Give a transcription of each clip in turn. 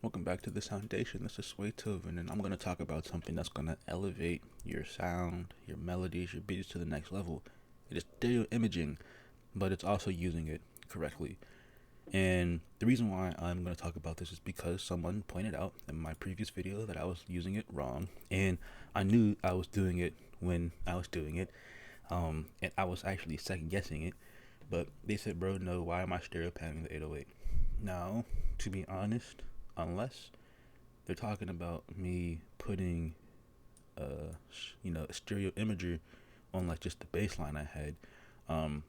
Welcome back to the Foundation. This is Sway Tovin, and I'm going to talk about something that's going to elevate your sound, your melodies, your beats to the next level. It is stereo imaging, but it's also using it correctly. And the reason why I'm going to talk about this is because someone pointed out in my previous video that I was using it wrong, and I knew I was doing it when I was doing it, and I was actually second guessing it. But they said, "Bro, no, why am I stereo panning the 808?" Now, to be honest, unless they're talking about me putting a stereo imager on like just the bass line I had. um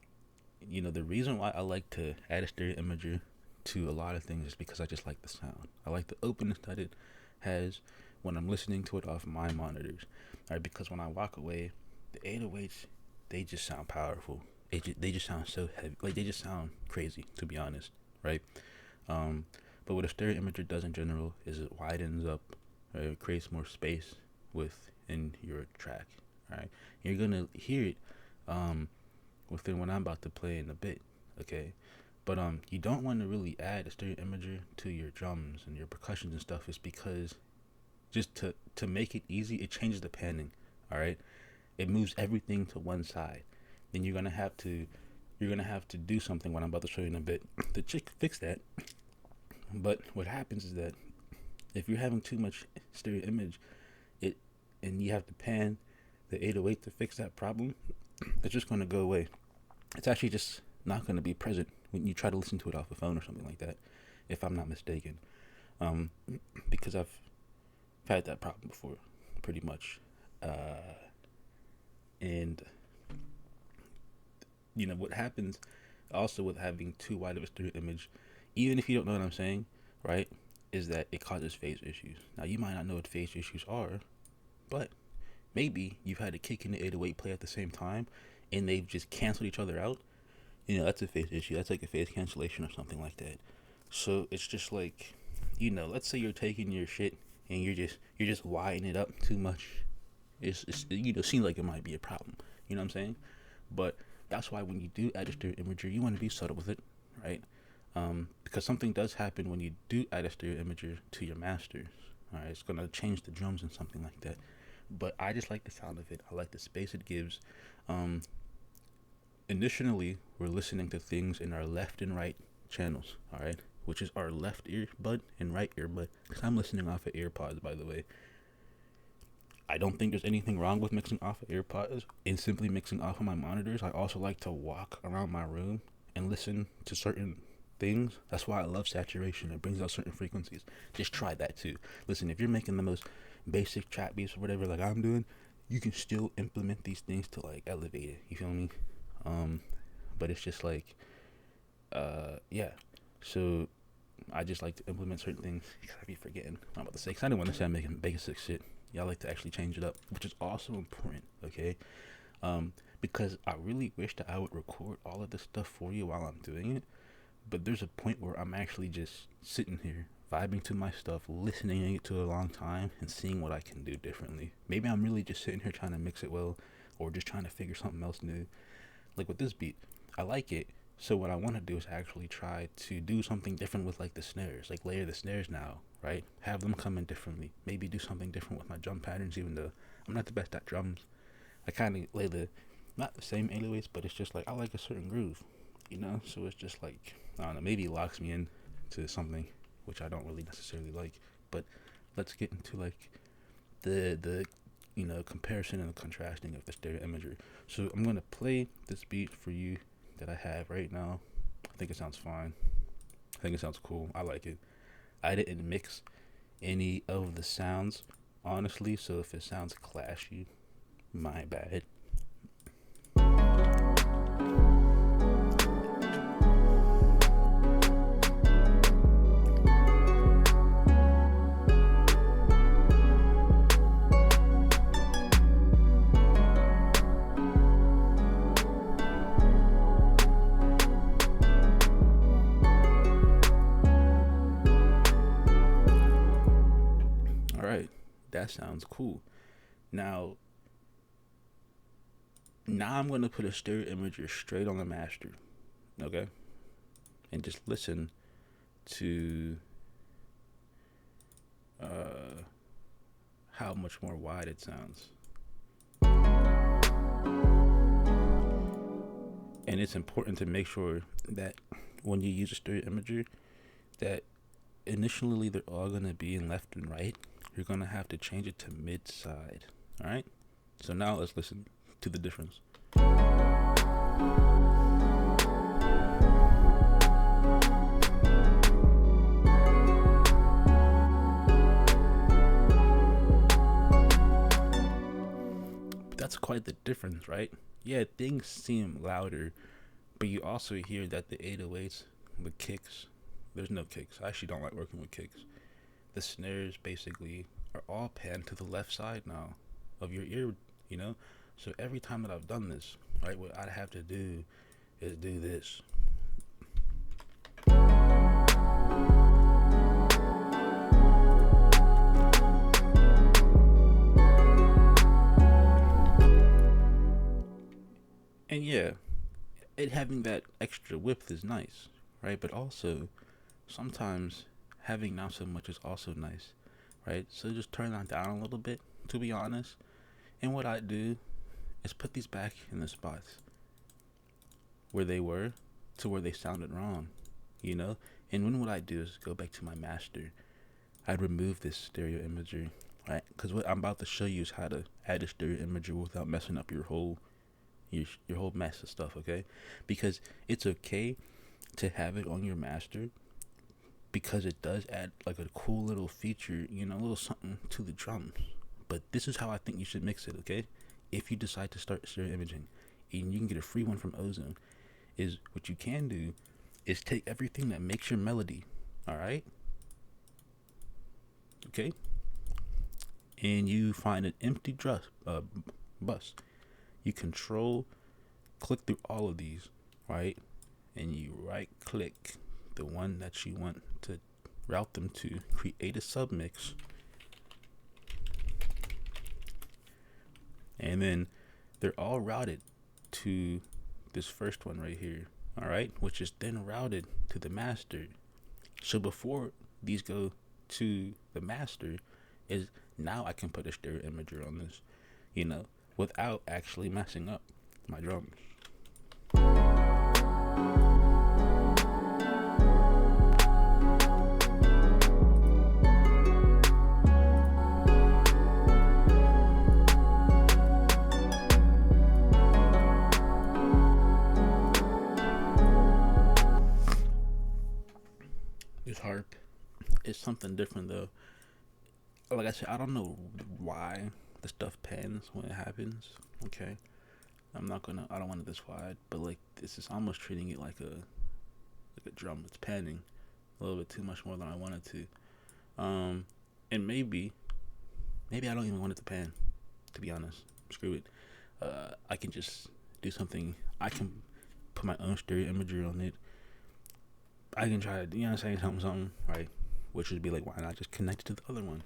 the reason why I like to add a stereo imager to a lot of things is because I just like the sound. I like the openness that it has when I'm listening to it off my monitors. All right, because when I walk away, the 808s, they just sound powerful. They just sound so heavy, like they just sound crazy, to be honest, right? um but what a stereo imager does in general is it widens up, right? It creates more space within your track. Right, you're gonna hear it um within what I'm about to play in a bit. Okay, but you don't want to really add a stereo imager to your drums and your percussions and stuff, is because just to make it easy, it changes the panning. All right, it moves everything to one side. Then you're gonna have to do something, what I'm about to show you in a bit, to fix that. But what happens is that if you're having too much stereo image, it and you have to pan the 808 to fix that problem, it's just going to go away. It's actually just not going to be present when you try to listen to it off a phone or something like that, if I'm not mistaken. Um, because I've had that problem before, pretty much. And what happens also with having too wide of a stereo image, even if you don't know what I'm saying, right, is that it causes phase issues. Now you might not know what phase issues are, but maybe you've had a kick in the 808 play at the same time, and they've just canceled each other out. That's a phase issue. That's like a phase cancellation or something like that. So it's just like, let's say you're taking your shit and you're just widening it up too much. It's seems like it might be a problem. You know what I'm saying? But that's why when you do add a stereo imager, you want to be subtle with it, right? Because something does happen when you do add a stereo imager to your masters. All right, it's gonna change the drums and something like that. But I just like the sound of it. I like the space it gives. Um, Initially, we're listening to things in our left and right channels. All right, which is our left earbud and right earbud. Because I'm listening off of AirPods, by the way. I don't think there's anything wrong with mixing off of AirPods and simply mixing off of my monitors. I also like to walk around my room and listen to certain things. That's why I love saturation. It brings out certain frequencies. Just try that too. Listen, if you're making the most basic trap beats or whatever, like I'm doing, you can still implement these things to like elevate it. You feel me? Um, but it's just like, yeah. So I just like to implement certain things. I be forgetting what I'm about to say, because I didn't want to say I'm making basic shit. Y'all like to actually change it up, which is also important, okay? Because I really wish that I would record all of this stuff for you while I'm doing it, but there's a point where I'm actually just sitting here vibing to my stuff, listening to it a long time, and seeing what I can do differently. Maybe I'm really just sitting here trying to mix it well, or just trying to figure something else new. Like with this beat, I like it. So what I want to do is actually try to do something different with like the snares, like layer the snares now, right? Have them come in differently. Maybe do something different with my drum patterns, even though I'm not the best at drums. I kind of lay the not the same 808s, but it's just like I like a certain groove. So it's just like, I don't know, maybe it locks me in to something which I don't really necessarily like. But let's get into like the comparison and the contrasting of the stereo imagery. So I'm gonna play this beat for you that I have right now. I think it sounds fine. I think it sounds cool. I like it. I didn't mix any of the sounds, honestly, so if it sounds clashy, my bad. All right, that sounds cool. Now, now I'm gonna put a stereo imager straight on the master, okay, and just listen to how much more wide it sounds. And it's important to make sure that when you use a stereo imager, that initially they're all going to be in left and right. You're going to have to change it to mid side. All right. So now let's listen to the difference. That's quite the difference, right? Yeah, things seem louder, but you also hear that the 808s, the kicks, there's no kicks. I actually don't like working with kicks. The snares basically are all panned to the left side now of your ear, you know? So every time that I've done this, right, what I'd have to do is do this. And yeah, it having that extra width is nice, right? But also, sometimes having not so much is also nice, right? So just turn that down a little bit, to be honest. And what I do is put these back in the spots where they were to where they sounded wrong, you know? And when what I do is go back to my master, I'd remove this stereo imagery, right? Because what I'm about to show you is how to add a stereo imagery without messing up your whole mess of stuff, okay? Because it's okay to have it on your master because it does add like a cool little feature, you know, a little something to the drums. But this is how I think you should mix it, okay? If you decide to start stereo imaging, and you can get a free one from Ozone, is what you can do is take everything that makes your melody, all right? Okay? And you find an empty bus. You click through all of these, right? And you right click the one that you want to route them to, create a submix, and then they're all routed to this first one right here, all right, which is then routed to the master. So before these go to the master, is now I can put a stereo imager on this, you know, without actually messing up my drums. This harp is something different though. Like I said, I don't know why the stuff pans when it happens. Okay, I don't want it this wide, but like this is almost treating it like a drum. It's panning a little bit too much more than I wanted to. And maybe I don't even want it to pan. To be honest, screw it. I can just do something. I can put my own stereo imagery on it. I can try to, you know what I'm saying, something, right? Which would be like, why not just connect it to the other one?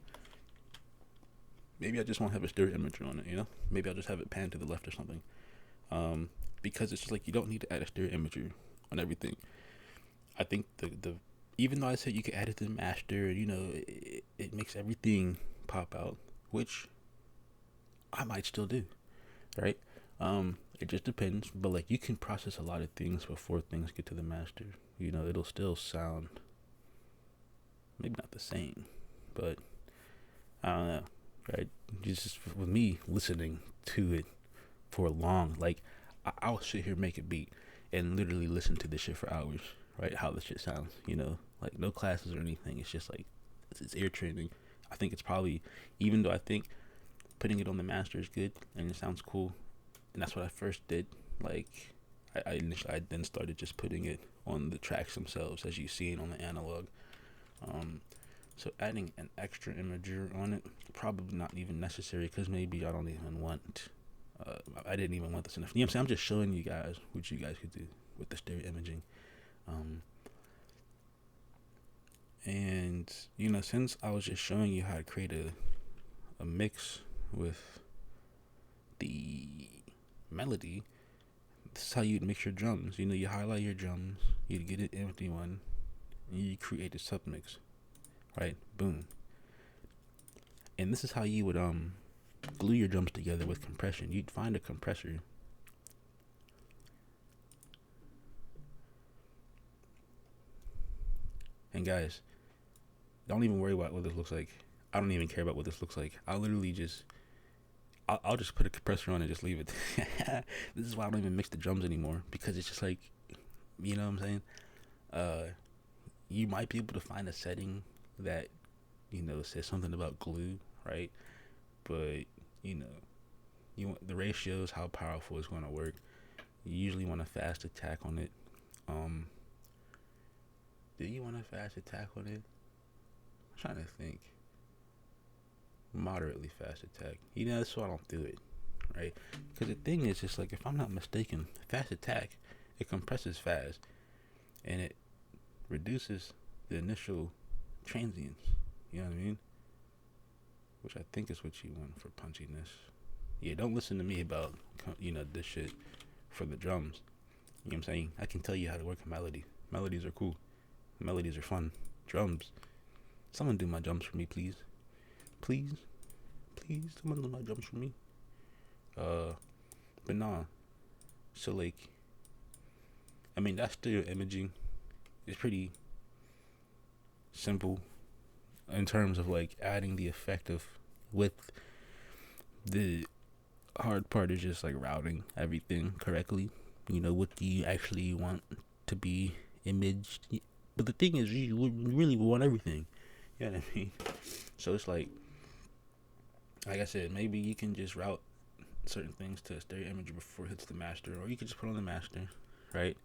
Maybe I just won't have a stereo imagery on it, you know? Maybe I'll just have it pan to the left or something. Because it's just like you don't need to add a stereo imagery on everything. I think the even though I said you could add it to the master, you know, it makes everything pop out, which I might still do, right? It just depends, but like you can process a lot of things before things get to the master. You know, it'll still sound maybe not the same, but I don't know, right? Just with me listening to it for long, like I'll sit here, make a beat, and literally listen to this shit for hours, right? How the shit sounds, you know, like no classes or anything. It's just like it's ear training. I think it's probably, even though I think putting it on the master is good and it sounds cool, and that's what I first did. Like I then started just putting it on the tracks themselves, as you see it on the analog. So adding an extra imager on it probably not even necessary, because maybe I don't even want. I didn't even want this enough. You know what I'm saying? I'm just showing you guys what you guys could do with the stereo imaging. And you know, since I was just showing you how to create a mix with the melody, this is how you'd mix your drums. You know, you highlight your drums, you'd get an empty one, and you create a submix, right? Boom. And this is how you would glue your drums together with compression. You'd find a compressor. And guys, don't even worry about what this looks like. I don't even care about what this looks like. I'll literally just, I'll just put a compressor on and just leave it. This is why I don't even mix the drums anymore, because it's just like, you know what I'm saying? You might be able to find a setting that, says something about glue, right? But, you want the ratios, how powerful it's going to work. You usually want a fast attack on it. Do you want a fast attack on it? I'm trying to think. Moderately fast attack. That's why I don't do it, right? Because the thing is, just like, if I'm not mistaken, fast attack, it compresses fast, and it reduces the initial transients. You know what I mean? Which I think is what you want for punchiness. Yeah, don't listen to me about, this shit for the drums. You know what I'm saying? I can tell you how to work a melody. Melodies are cool. Melodies are fun. Drums. Someone do my drums for me, please. Please, someone do my drums for me. But nah. So like, that stereo imaging is pretty simple in terms of like adding the effect of width. The hard part is just like routing everything correctly. What do you actually want to be imaged? But the thing is, you really want everything. You know what I mean? So it's like I said, maybe you can just route certain things to a stereo imager before it hits the master, or you could just put on the master, right?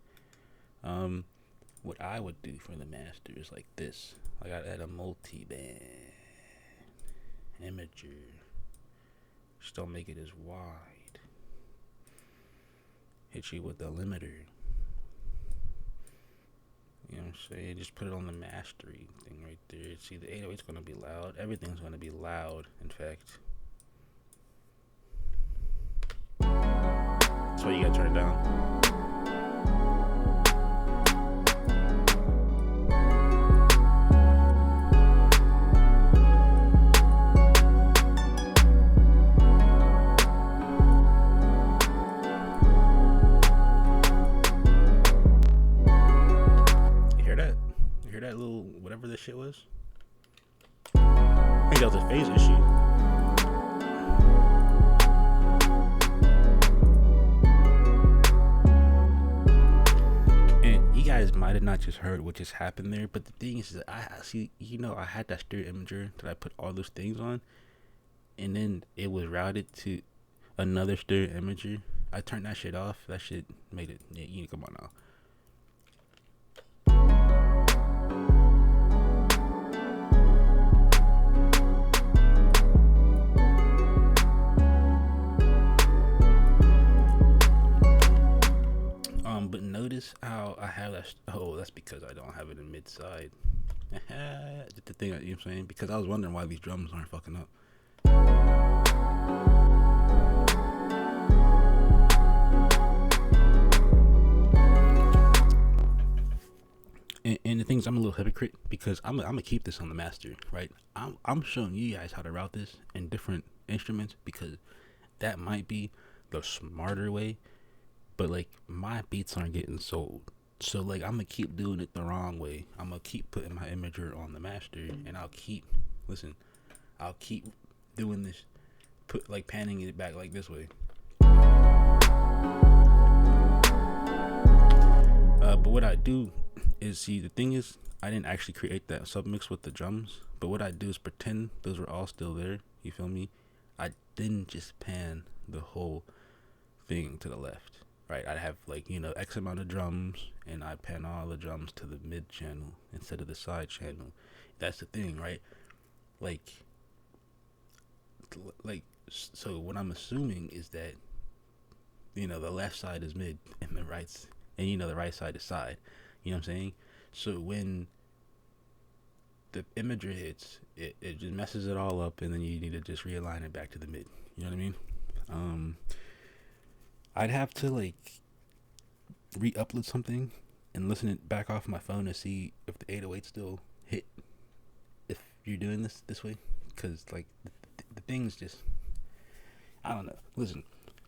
What I would do for the master is like this. Like, I'd add a multi-band imager. Just don't make it as wide. Hit you with the limiter. You know what I'm saying? Just put it on the mastery thing right there. See, the 808's going to be loud. Everything's going to be loud, in fact. That's why you got to turn it down. That little whatever this shit was. I think that was a phase issue. And you guys might have not just heard what just happened there, but the thing is that I see, I had that stereo imager that I put all those things on, and then it was routed to another stereo imager. I turned that shit off. That shit made it. Yeah, come on now. But notice how I have that. Oh, that's because I don't have it in mid side. The thing, you know what I'm saying? Because I was wondering why these drums aren't fucking up. And the thing is, I'm a little hypocrite because I'm gonna keep this on the master, right? I'm showing you guys how to route this in different instruments because that might be the smarter way. But like, my beats aren't getting sold, so like, I'm gonna keep doing it the wrong way. I'm gonna keep putting my imager on the master, and I'll keep doing this, panning it back like this way. But what I do is, see, the thing is, I didn't actually create that submix with the drums, but what I do is pretend those were all still there. You feel me? I didn't just pan the whole thing to the left. Right, I'd have X amount of drums, and I pan all the drums to the mid channel instead of the side channel. That's the thing, right? So what I'm assuming is that the left side is mid and the right, and the right side is side. You know what I'm saying? So when the imager hits, it just messes it all up, and then you need to just realign it back to the mid. You know what I mean? I'd have to re-upload something and listen it back off my phone to see if the 808 still hit if you're doing this way, because the things just, I don't know. Listen,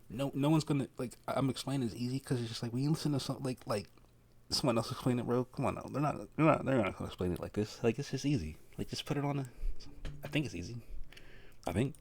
no one's gonna like. I'm explaining it's easy because it's just like when you listen to something like someone else explain it, bro. Come on, now. They're not gonna explain it like this. Like it's just easy. Like just put it on a. I think it's easy. I think.